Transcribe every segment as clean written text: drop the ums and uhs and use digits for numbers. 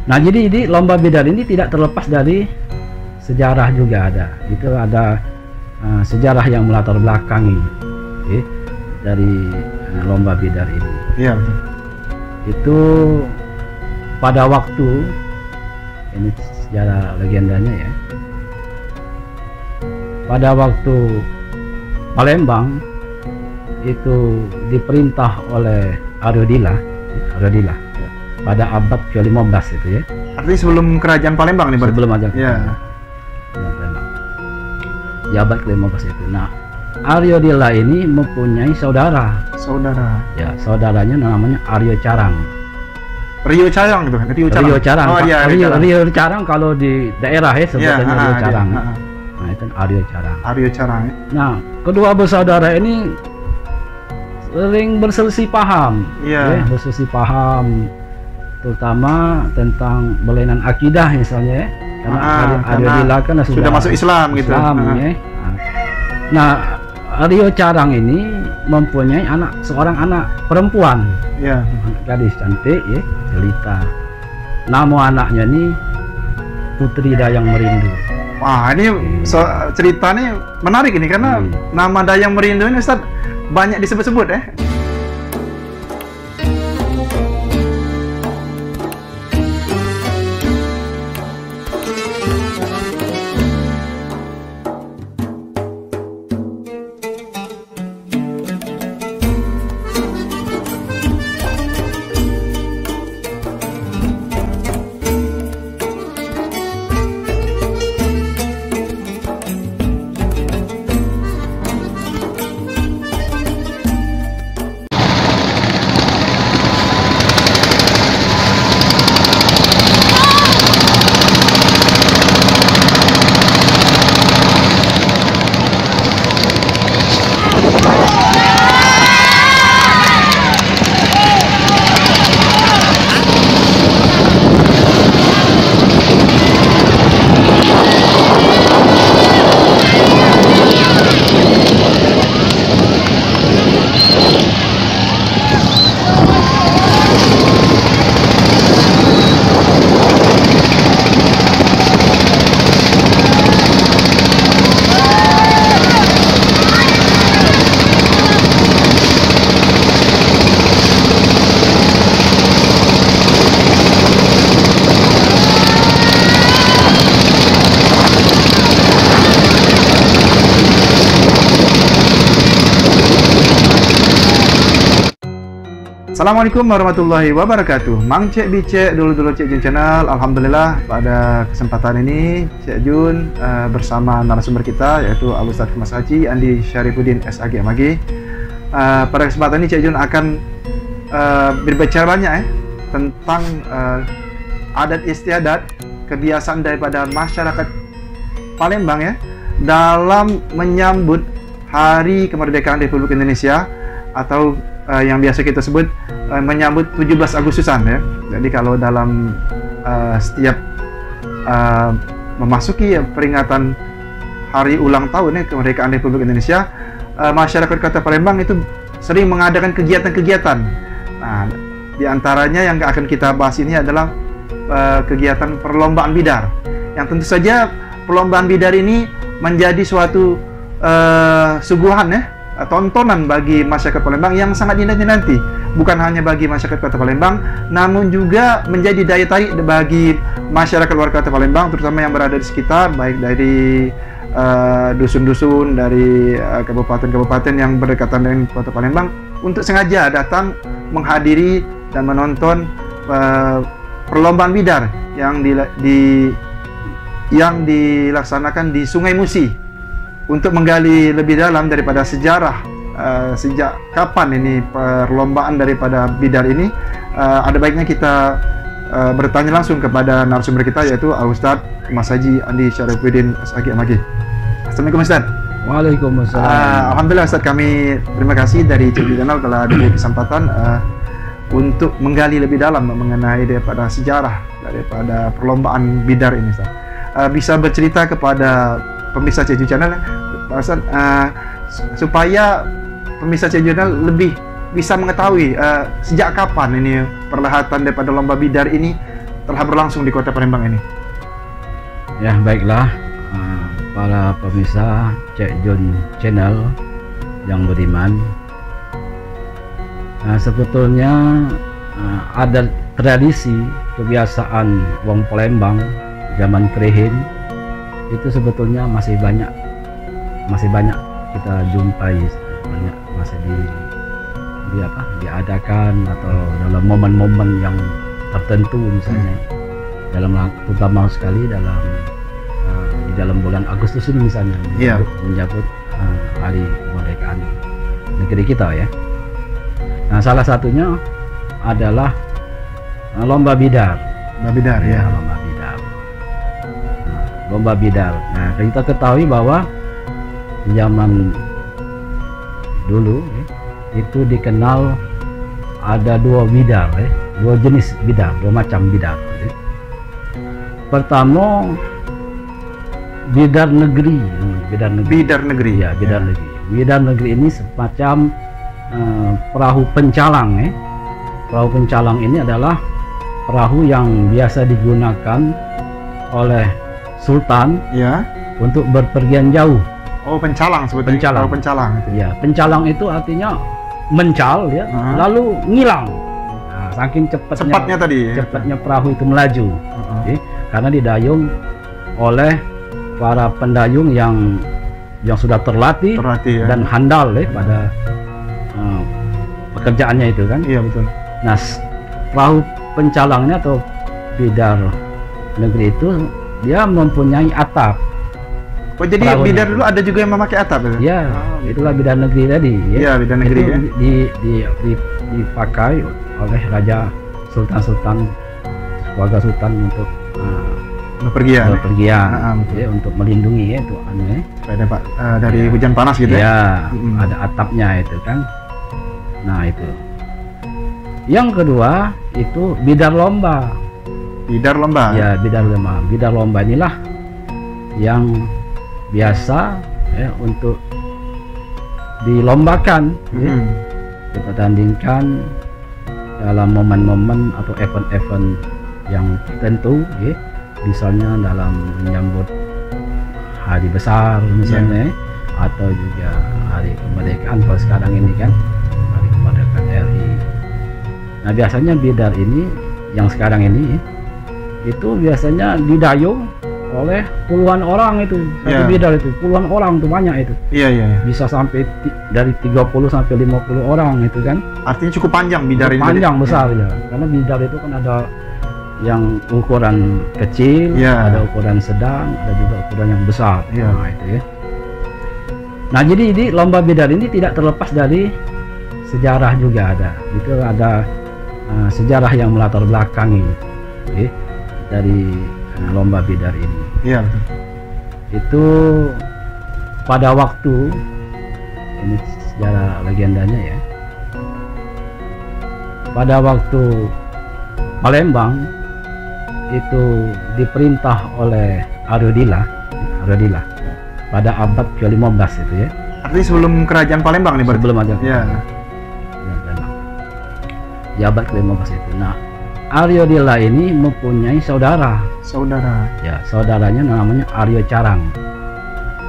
Nah, jadi di lomba bidar ini tidak terlepas dari sejarah juga ada. Itu ada sejarah yang melatar belakangi dari lomba bidar ini. Iya. Itu pada waktu ini sejarah legendanya ya. Pada waktu Palembang itu diperintah oleh Aryo Dila pada abad ke-15 itu ya. Artinya sebelum kerajaan Palembang nih, Sebelum aja. Iya. Di abad ke-15 itu. Nah, Aryo Dila ini mempunyai saudara. Ya, saudaranya namanya Aryo Carang. Rio Carang gitu kan? Rio Carang. Oh iya, Rio Carang kalau di daerah ya sebutnya Rio Carang. Nah, itu Aryo Carang. Aryo Carang. Nah, kedua bersaudara ini sering berselisih paham. Iya. Berselisih paham terutama tentang berlainan akidah misalnya ya. Karena Aryo Dila kan sudah masuk Islam gitu. Ya. Nah, Rio Carang ini mempunyai seorang anak perempuan. Iya. Gadis cantik ya, jelita. Nama anaknya ini Putri Dayang Merindu. Wah, ini ceritanya menarik ini karena nama Dayang Merindu ini Ustaz banyak disebut-sebut ya. Assalamualaikum warahmatullahi wabarakatuh. Mang Cek Bicek dulu Cek Jun Channel. Alhamdulillah pada kesempatan ini Cek Jun bersama narasumber kita yaitu Al-Ustadz Kemas Haji Andi Syarifuddin SAG MAG. Pada kesempatan ini Cek Jun akan berbicara banyak tentang adat istiadat, kebiasaan daripada masyarakat Palembang ya dalam menyambut Hari Kemerdekaan Republik Indonesia atau yang biasa kita sebut menyambut 17 Agustusan ya. Jadi kalau dalam setiap memasuki peringatan hari ulang tahun kemerdekaan Republik Indonesia, masyarakat Kota Palembang itu sering mengadakan kegiatan-kegiatan. Nah, di antaranya yang akan kita bahas ini adalah kegiatan perlombaan bidar. Yang tentu saja perlombaan bidar ini menjadi suatu suguhan ya, tontonan bagi masyarakat Palembang yang sangat dinanti-nanti. Bukan hanya bagi masyarakat Kota Palembang, namun juga menjadi daya tarik bagi masyarakat luar Kota Palembang, terutama yang berada di sekitar, baik dari dusun-dusun, dari kabupaten-kabupaten yang berdekatan dengan Kota Palembang, untuk sengaja datang menghadiri dan menonton perlombaan bidar yang dilaksanakan di Sungai Musi, untuk menggali lebih dalam daripada sejarah sejak kapan ini perlombaan daripada bidar ini. Ada baiknya kita bertanya langsung kepada narasumber kita yaitu Al-Ustadz Kemas Haji Andi Syarifuddin SAG MAG. Assalamualaikum Ustaz. Waalaikumsalam. Alhamdulillah Ustaz, kami terima kasih dari Cek Jun Channel telah diberi kesempatan untuk menggali lebih dalam mengenai daripada sejarah daripada perlombaan bidar ini Ustaz. Bisa bercerita kepada pemirsa Cek Jun Channel supaya pemirsa Cek Jun Channel lebih bisa mengetahui sejak kapan ini perhelatan daripada lomba bidar ini telah berlangsung di Kota Palembang ini? Ya, baiklah, para pemirsa Cek John Channel yang beriman. Sebetulnya ada tradisi kebiasaan wong Palembang zaman Krehin itu sebetulnya masih banyak kita jumpai, masih diadakan atau dalam momen-momen yang tertentu, misalnya terutama sekali di dalam bulan Agustus ini misalnya, menyambut hari kemerdekaan negeri kita ya. Nah, salah satunya adalah lomba bidar. Lomba bidar ya. Lomba bidar. Lomba bidar. Nah, kita ketahui bahwa zaman dulu itu dikenal ada dua bidar, dua jenis bidar, dua macam bidar. Pertama, bidar negeri. Bidar negeri. Ya, bidar negeri. Bidar negeri ini semacam perahu pencalang. Perahu pencalang ini adalah perahu yang biasa digunakan oleh sultan untuk berpergian jauh. Oh, pencalang sebetulnya. Pencalang. Pencalang itu. Ya, pencalang itu artinya mencal ya, lalu ngilang. Nah, saking cepatnya tadi. Cepatnya perahu itu melaju. Karena didayung oleh para pendayung yang sudah terlatih dan handal pada pekerjaannya itu kan. Iya, betul. Nah, perahu pencalangnya atau bidar negeri itu dia mempunyai atap. Oh, jadi bidar dulu ada juga yang memakai atap itu? Ya, itulah bidar negeri tadi. Iya, bidar negeri itu dipakai oleh raja, sultan, keluarga sultan untuk bepergian ya, untuk melindungi ya, itu dari hujan panas gitu ya. Ada atapnya itu kan. Nah, itu. Yang kedua itu bidar lomba. Bidar lomba. Ya, bidar lomba. Bidar lomba inilah yang biasa ya untuk dilombakan, dipertandingkan dalam momen-momen atau event-event yang tertentu, ya. Misalnya dalam menyambut hari besar misalnya, atau juga hari kemerdekaan kalau sekarang ini kan hari kemerdekaan RI. Nah, biasanya bidar ini yang sekarang ini itu biasanya didayung oleh puluhan orang itu. Satu bidar itu puluhan orang tuh, banyak itu. Iya. Bisa sampai dari 30 sampai 50 orang itu kan. Artinya cukup panjang bidar ini. Panjang besar ya. Karena bidar itu kan ada yang ukuran kecil, ada ukuran sedang, ada juga ukuran yang besar. Nah, itu ya. Nah, jadi lomba bidar ini tidak terlepas dari sejarah juga ada. Itu ada sejarah yang melatar belakangi dari lomba bidar ini. Iya, betul. Itu pada waktu ini sejarah legendanya ya. Pada waktu Palembang itu diperintah oleh Aryo Dila pada abad ke-15 itu ya. Artinya sebelum kerajaan Palembang nih berarti? Sebelum ada. Ya. Di abad ke-15 itu. Nah, Aryo Dila ini mempunyai saudara. Ya, saudaranya namanya Aryo Carang.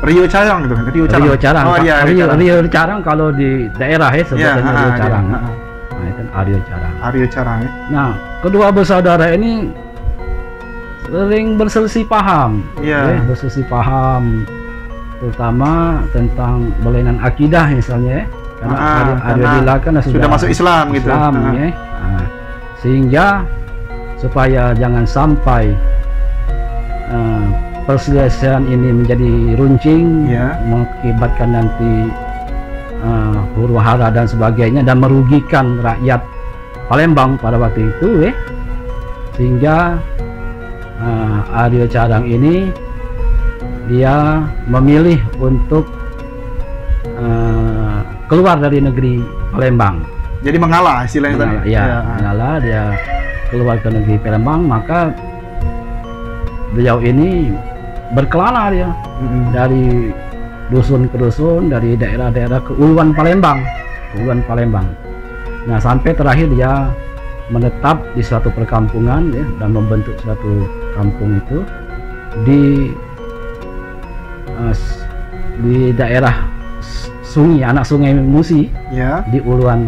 Rio Carang itu kan? Rio Carang. Oh, iya, Rio Carang kalau di daerah ya sebetulnya Rio Carang. Nah, itu Aryo Carang. Aryo Carang ya. Nah, kedua bersaudara ini sering berselisih paham. Berselisih paham terutama tentang berlainan akidah misalnya ya. Karena Aryo Dila kan sudah masuk Islam gitu. Ya. Nah, sehingga supaya jangan sampai perselisihan ini menjadi runcing, mengakibatkan nanti huru hara dan sebagainya dan merugikan rakyat Palembang pada waktu itu, sehingga Aryo Carang ini dia memilih untuk keluar dari negeri Palembang. Jadi mengalah istilahnya tadi. Mengalah, dia keluar ke negeri Palembang, maka beliau ini berkelana dia dari dusun ke dusun, dari daerah-daerah ke Uluan Palembang. Nah, sampai terakhir dia menetap di suatu perkampungan ya, dan membentuk suatu kampung itu di daerah sungai, anak sungai Musi Ya. di Uluan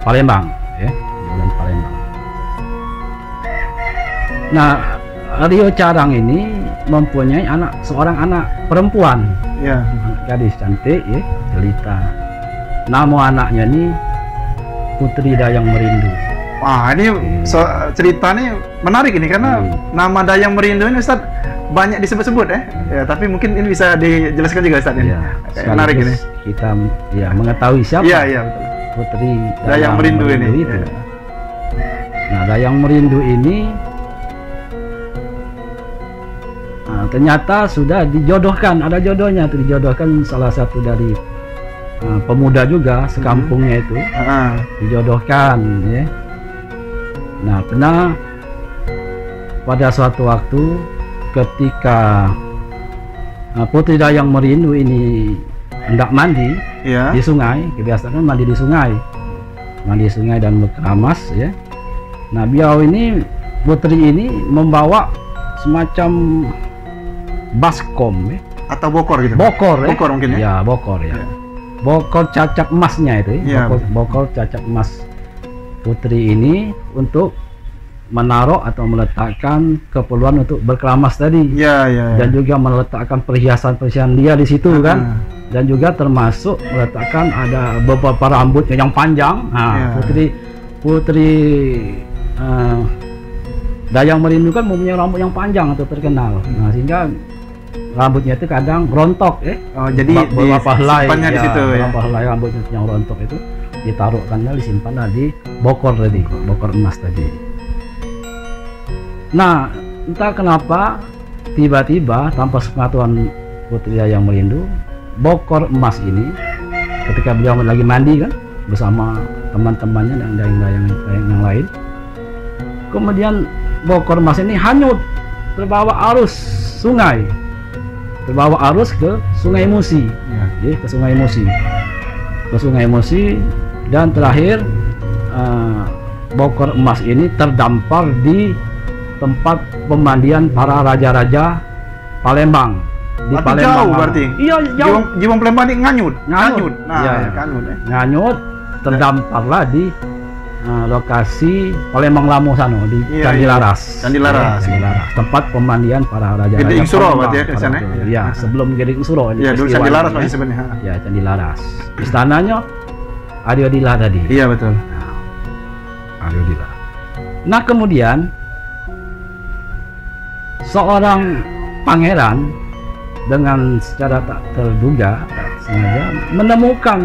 Palembang ya, di Uluan Palembang. Nah, Rio Carang ini mempunyai seorang anak perempuan, Ya. anak gadis cantik ya, jelita. Nama anaknya ini Putri Dayang Merindu. Wah, ini ceritanya menarik ini karena nama Dayang Merindu ini Ustaz banyak disebut-sebut ya. Ya, tapi mungkin ini bisa dijelaskan juga Ustaz ini. Ya, Kayak menarik ini. Kita ya mengetahui siapa Iya, iya betul. Putri Dayang Merindu ini. itu. Ya. Nah, Dayang Merindu ini ternyata sudah dijodohkan, ada jodohnya tuh, dijodohkan salah satu dari pemuda juga sekampungnya itu, dijodohkan ya. Nah, pernah pada suatu waktu ketika Putri Dayang Merindu ini hendak mandi Ya. di sungai, kebiasaan mandi di sungai dan berkeramas ya. Nah, beliau ini, Putri ini membawa semacam baskom ya. Atau bokor gitu. Bokor ya. Bokor mungkin ya. Ya, bokor ya. Ya. Bokor cacak emasnya itu ya. Ya. Bokor cacak emas Putri ini untuk menaruh atau meletakkan keperluan untuk berkeramas tadi. Ya, ya. Dan juga meletakkan perhiasan-perhiasan dia di situ kan. Dan juga termasuk meletakkan ada beberapa rambutnya yang panjang. Nah, Ya. Putri Dayang Merindu kan mempunyai rambut yang panjang atau terkenal. Nah, sehingga rambutnya itu kadang rontok ya. Oh, jadi beberapa helai disimpannya di situ ya. beberapa helai rambut yang rontok itu ditaruhkannya, disimpan di bokor tadi, bokor emas tadi. Nah, entah kenapa tiba-tiba tanpa sepengetahuan Putri Dayang Merindu, bokor emas ini ketika beliau lagi mandi kan bersama teman-temannya dan dayang-dayang yang lain, kemudian bokor emas ini hanyut terbawa arus sungai, terbawa arus ke Sungai Musi, ya, ke Sungai Musi, dan terakhir bokor emas ini terdampar di tempat pemandian para raja-raja Palembang. Di Palembang jauh berarti. Iya, jauh. Jiwang Palembang ini nganyut. Nah, Iya, nganyut ya. Nganyut, terdamparlah di lokasi Palembang Lamo sana di Candi Laras. Candi Laras. Tempat pemandian para raja-raja Gedeng Suro Palembang berarti ya, di sana. Ya, sebelum Gedeng Suro. Iya, dulu Candi Laras masih sebenarnya. Ya, Candi Laras. Istananya Aryodhila tadi. Iya, betul. Aryodhila. Nah, kemudian seorang pangeran dengan secara tak terduga, tak sengaja menemukan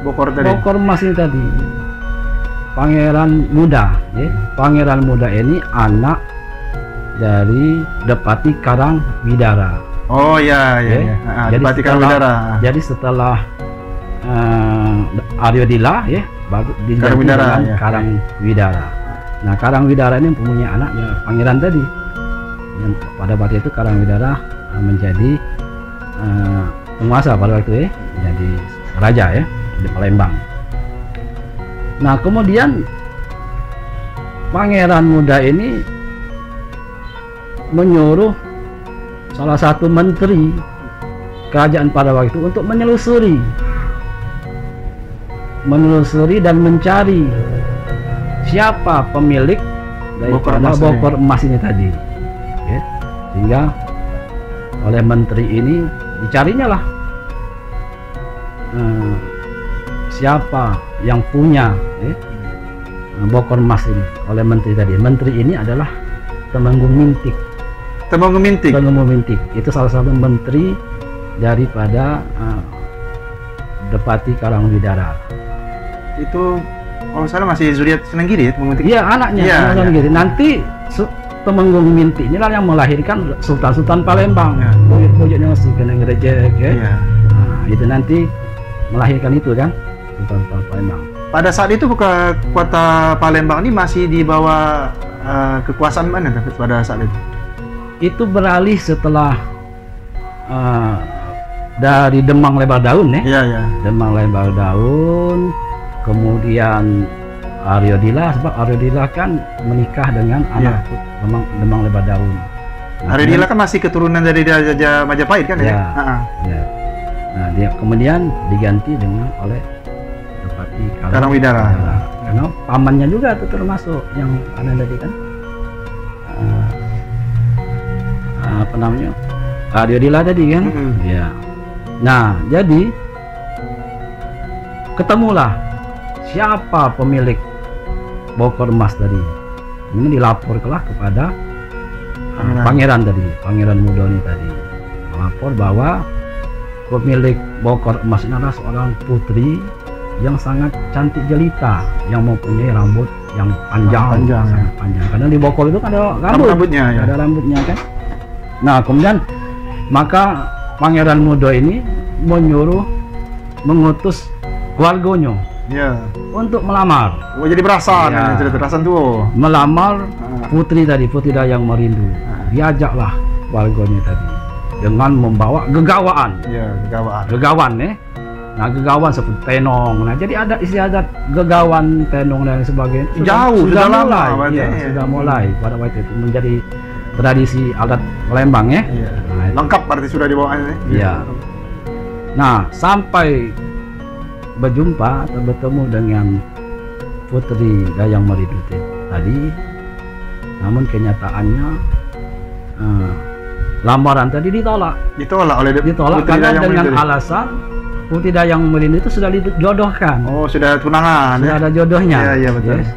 Bokor tadi. bokor emas ini tadi. Pangeran muda, ya. Pangeran muda ini anak dari Depati Karangwidara. Oh iya, iya. Jadi Depati setelah- Karangwidara. Jadi setelah Aryodhila, ya, baru diganti Karangwidara, dengan ya. Karangwidara. Nah, Karangwidara ini mempunyai anaknya pangeran tadi. Yang pada waktu itu Karangwidara menjadi penguasa pada waktu itu, menjadi raja ya di Palembang. Nah, kemudian pangeran muda ini menyuruh salah satu menteri kerajaan pada waktu itu untuk menelusuri dan mencari siapa pemilik daripada bokor emas ini tadi, ya. Sehingga oleh menteri ini dicarinya lah siapa yang punya bokor emas ini oleh menteri tadi. Menteri ini adalah Temenggung Mintik. Temenggung Mintik Itu salah satu menteri daripada Depati Karangwidara. Itu kalau salah masih zuriat Senenggiri ya, Temenggung Mintik. Iya, anaknya Senenggiri. Nanti Temenggung Mintik inilah yang melahirkan Sultan-Sultan Palembang. Buyut-buyutnya masih kena ngerejek ya. Nah, itu nanti melahirkan itu kan Sultan Palembang. Pada saat itu kota Palembang ini masih di bawah kekuasaan mana pada saat itu? Itu beralih setelah dari Demang Lebar Daun ya. Iya, iya. Demang Lebar Daun, kemudian Aryodila, sebab Aryodila kan menikah dengan anak Demang Lebat Daun. Aryodila kan masih keturunan dari Raja Majapahit kan ya? Ya. Nah, dia kemudian diganti dengan oleh Adipati Karangwidara. Karena pamannya juga itu termasuk yang ada tadi kan. Apa namanya? Aryodila tadi kan? Ya. Nah, jadi ketemulah siapa pemilik Bokor Emas tadi. Ini dilaporkanlah kepada pangeran tadi, Pangeran Mudoni tadi, melapor bahwa pemilik Bokor Emas ini adalah seorang putri yang sangat cantik jelita, yang mempunyai rambut yang panjang, sangat panjang. Karena di Bokor itu kan ada rambutnya, ya. Ada rambutnya kan. Nah, kemudian maka Pangeran Mudo ini mengutus keluarganya untuk melamar. Oh, jadi berasan, berasan tuh. Melamar putri tadi, Putri Dayang Merindu. Diajaklah keluarganya tadi dengan membawa gegawaan. Gegawan ya. Nah, gegawan seperti tenong. Nah, jadi ada istiadat gegawan, tenong dan sebagainya. Sudah mulai. Sudah mulai pada waktu itu menjadi tradisi adat Palembang ya. Nah, lengkap berarti sudah dibawaannya. Iya. Nah, sampai berjumpa atau bertemu dengan Putri Dayang Merindu tadi, namun kenyataannya lamaran tadi ditolak oleh karena dengan alasan Putri Dayang Merindu itu sudah dijodohkan. Oh, sudah tunangan. Sudah ada jodohnya. Iya, betul. Yes.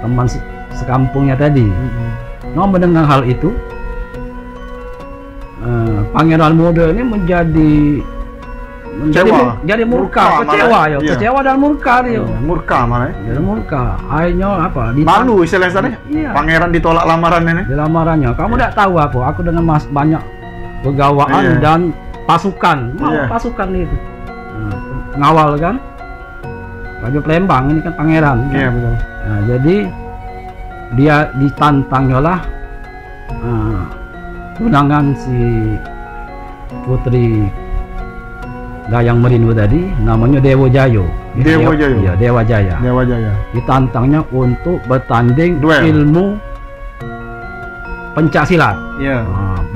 Teman sekampungnya tadi. Nah, mendengar hal itu, Pangeran Mudo ini jadi murka, kecewa dan murka dia. Murka malah. Jadi murka. Akhirnya apa? Malu istilahnya. Iya. Pangeran ditolak lamarannya. Di lamarannya. Kamu tidak tahu apa? Aku dengan banyak pegawaan dan pasukan. Pasukan itu. Ngawal kan? Raja Palembang ini kan pangeran. Iya, betul. Nah, jadi dia ditantang oleh tunangan si Putri Dayang Merindu tadi, namanya Dewa Jayo. Iya, Dewa Jaya. Ditantangnya untuk bertanding ilmu pencak silat.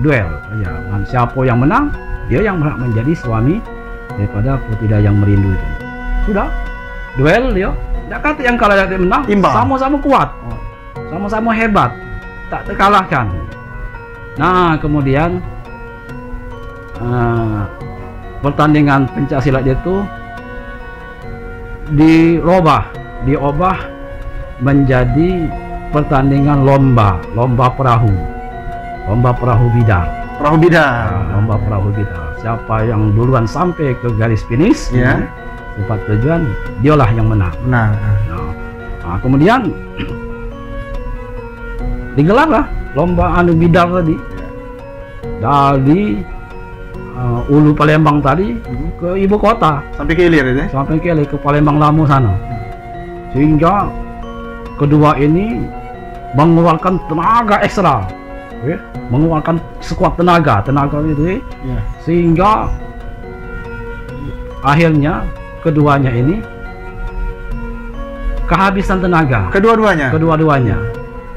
Duel. Ya, siapa yang menang, dia yang berhak menjadi suami daripada Putri Dayang Merindu itu. Sudah, duel dia. Tidak kata yang kalah dan menang, sama-sama kuat, sama-sama hebat, tak terkalahkan. Nah, kemudian pertandingan pencak silat itu diubah menjadi pertandingan lomba perahu bidar. Lomba perahu bidar. Siapa yang duluan sampai ke garis finish, tempat tujuan, dialah yang menang. Nah, kemudian digelarlah lomba bidar tadi dari Ulu Palembang tadi ke ibu kota, sampai ke Ilir ya? Sampai ke Ilir, ke Palembang Lamu sana. Sehingga kedua ini mengeluarkan tenaga ekstra, mengeluarkan sekuat tenaga itu, sehingga akhirnya keduanya ini kehabisan tenaga. Kedua-duanya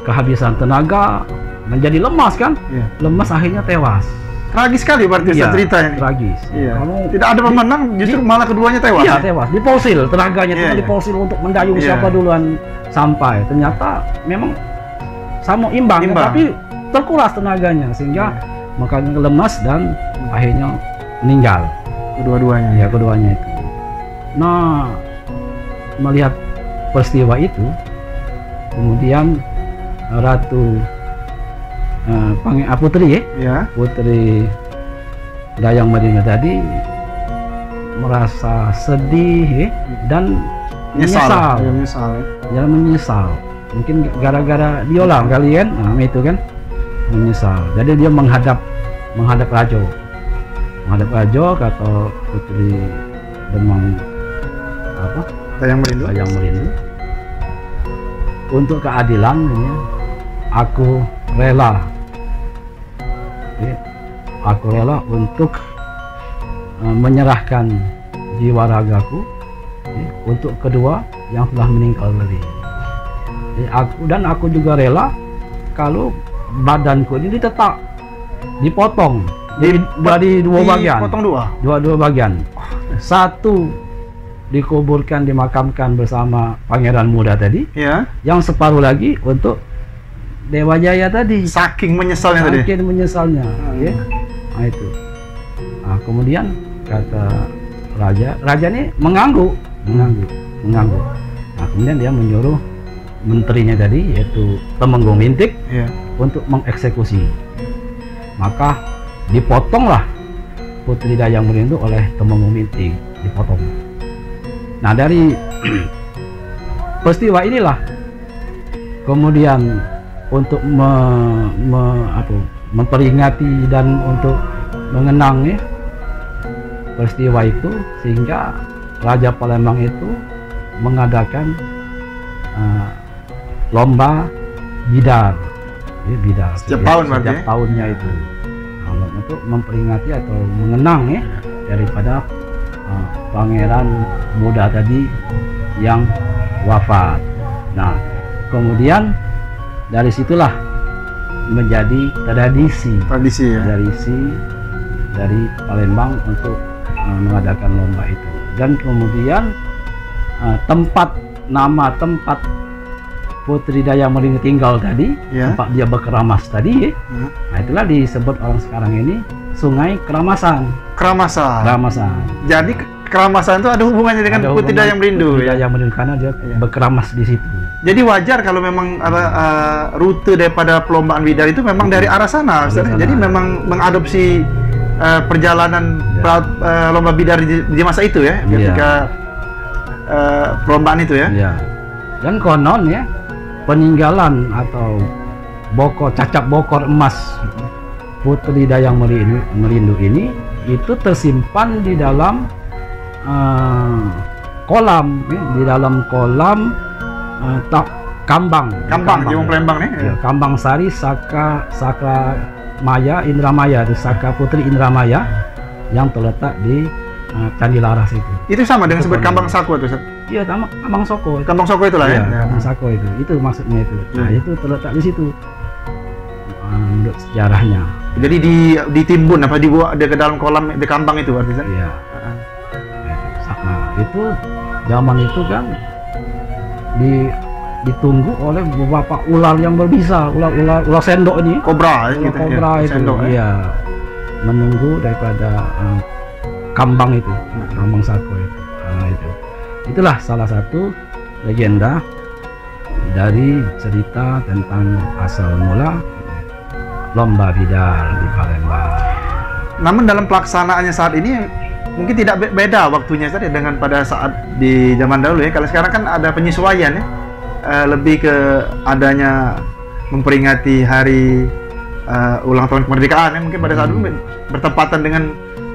kehabisan tenaga, menjadi lemas kan? Lemas, akhirnya tewas. Tragis sekali berarti ceritanya. Tragis. Tidak ada pemenang, justru malah keduanya tewas. Iya, tewas. Diposil tenaganya, diposil untuk mendayung siapa duluan sampai. Ternyata memang sama imbang. Tapi terkuras tenaganya sehingga makanya lemas dan akhirnya meninggal. Kedua-duanya. Keduanya itu. Nah, melihat peristiwa itu, kemudian Ratu Putri Putri Dayang Merindu tadi merasa sedih dan menyesal. Mungkin gara-gara diolah kalian, itu kan menyesal. Jadi dia menghadap raja, kata Putri Dayang Merindu, untuk keadilan ini aku rela untuk menyerahkan jiwa ragaku untuk kedua yang telah meninggal tadi. Aku juga rela kalau badanku ini tetap dipotong dari dua bagian. Potong Dua bagian. Satu dikuburkan, dimakamkan bersama pangeran muda tadi. Ya. Yang separuh lagi untuk Dewa Jaya tadi. Saking menyesalnya tadi. Saking menyesalnya. Ya. Nah itu. Nah, kemudian kata raja ini mengangguk. Nah, kemudian dia menyuruh menterinya tadi, yaitu Temenggung Mintik, untuk mengeksekusi. Maka dipotonglah Putri Dayang Merindu oleh Temenggung Mintik, dipotong. Nah, dari peristiwa inilah kemudian untuk memperingati dan untuk mengenang ya, peristiwa itu, sehingga Raja Palembang itu mengadakan lomba bidar, ya, bidar setiap tahun, setiap tahunnya itu, untuk memperingati atau mengenang ya daripada pangeran muda tadi yang wafat. Nah, kemudian dari situlah menjadi tradisi ya? Tradisi dari Palembang untuk mengadakan lomba itu. Dan kemudian tempat Putri Dayang Merindu tinggal tadi, tempat dia berkeramas tadi, nah itulah disebut orang sekarang ini Sungai Keramasan. Jadi keramasan itu ada hubungannya dengan Putri Dayang Merindu. Putri Dayang Merindu karena dia berkeramas di situ. Jadi wajar kalau memang rute daripada perlombaan bidar itu memang dari arah sana. Jadi memang mengadopsi perjalanan lomba bidar di masa itu ya, ketika perlombaan itu ya. Dan konon ya, peninggalan atau cacat bokor emas Putri Dayang Merindu ini itu tersimpan di dalam kolam, ya, di dalam kolam Kambang di Palembang nih. Kambang Sari Saka Maya Indramaya, Saka Putri Indramaya yang terletak di Candi Laras itu. Itu sama dengan sebut Kambang Sako itu, Ustaz? Iya, Kambang Soko. Kambang Soko itulah ya. Kambang Sako itu maksudnya itu. Nah, itu terletak di situ. Menurut sejarahnya. Jadi ditimbun dibuat ke dalam kolam di Kambang itu artinya? Iya. Nah, itu zaman itu kan ditunggu oleh beberapa ular yang berbisa, ular sendok ini, kobra itu sendok, iya, menunggu daripada Kambang itu, Kambang Sako itu. Nah, itulah salah satu legenda dari cerita tentang asal mula lomba bidar di Palembang. Namun dalam pelaksanaannya saat ini mungkin tidak beda waktunya tadi dengan pada saat di zaman dahulu ya. Kalau sekarang kan ada penyesuaian ya. Lebih ke adanya memperingati hari ulang tahun kemerdekaan ya, mungkin pada saat dulu bertepatan dengan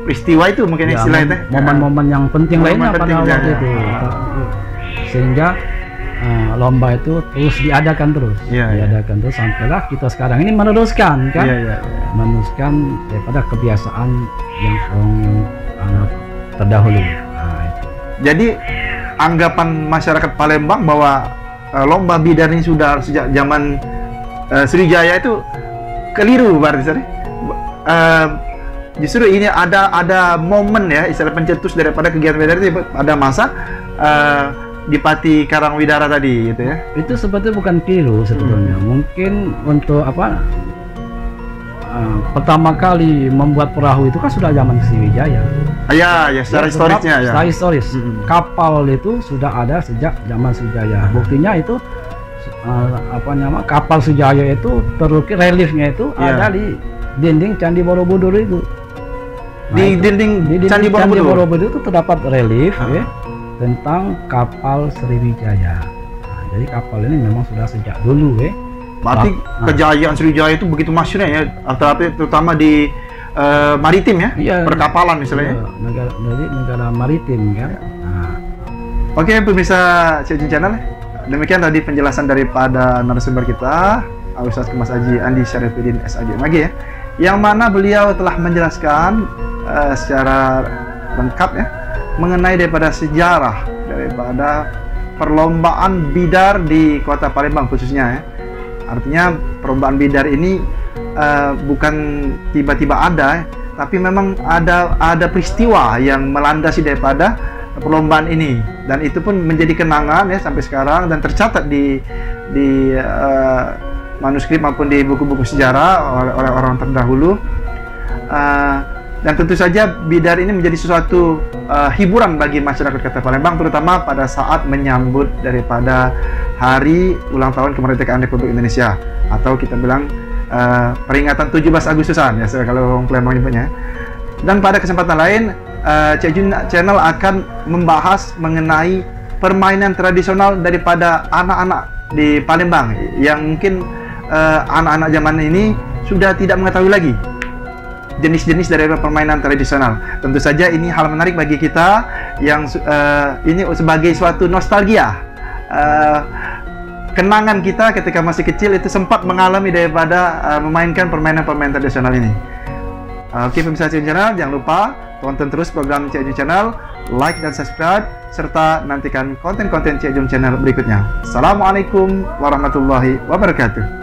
peristiwa itu mungkin ya, istilahnya momen-momen yang penting lainnya pada waktu itu, sehingga lomba itu terus diadakan terus sampailah kita sekarang ini meneruskan kan, meneruskan daripada kebiasaan yang terdahulu. Nah, itu. Jadi anggapan masyarakat Palembang bahwa lomba bidar ini sudah sejak zaman Sriwijaya itu keliru berarti. Justru ini ada momen ya, istilah pencetus daripada kegiatan bidar itu pada masa Dipati Karangwidara tadi gitu ya. Itu sebetulnya bukan keliru sebetulnya. Mungkin untuk pertama kali membuat perahu itu kan sudah zaman Sriwijaya. Secara historisnya ya. Secara historis. Kapal itu sudah ada sejak zaman Sriwijaya. Buktinya itu kapal Sriwijaya itu terukir reliefnya itu ada di dinding Candi Borobudur itu. Nah, di dinding Candi Borobudur itu terdapat relief ya, tentang kapal Sriwijaya. Nah, jadi kapal ini memang sudah sejak dulu ya. Berarti kejayaan Sriwijaya itu begitu masyhurnya ya, terutama di maritim ya, perkapalan misalnya. Negara maritim kan. Oke, pemirsa Cicin Channel, demikian tadi penjelasan daripada narasumber kita, Ustaz Kemas Haji Andi Syarifuddin SAG ya, yang mana beliau telah menjelaskan secara lengkap ya mengenai daripada sejarah daripada perlombaan bidar di Kota Palembang khususnya ya. Artinya perlombaan bidar ini bukan tiba-tiba ada, tapi memang ada peristiwa yang melandasi daripada perlombaan ini, dan itu pun menjadi kenangan ya sampai sekarang dan tercatat di manuskrip maupun di buku-buku sejarah oleh orang terdahulu. Dan tentu saja bidar ini menjadi sesuatu hiburan bagi masyarakat Kota Palembang, terutama pada saat menyambut daripada hari ulang tahun kemerdekaan Republik Indonesia, atau kita bilang peringatan 17 Agustusan ya kalau orang Palembang nyebutnya. Dan pada kesempatan lain Cik Jun Channel akan membahas mengenai permainan tradisional daripada anak-anak di Palembang yang mungkin anak-anak zaman ini sudah tidak mengetahui lagi jenis-jenis dari permainan tradisional. Tentu saja ini hal menarik bagi kita yang ini sebagai suatu nostalgia, kenangan kita ketika masih kecil itu sempat mengalami daripada memainkan permainan-permainan tradisional ini. Oke, pemirsa Cik Jun Channel, jangan lupa tonton terus program Cik Jun Channel, like dan subscribe, serta nantikan konten-konten Cik Jun Channel berikutnya. Assalamualaikum warahmatullahi wabarakatuh.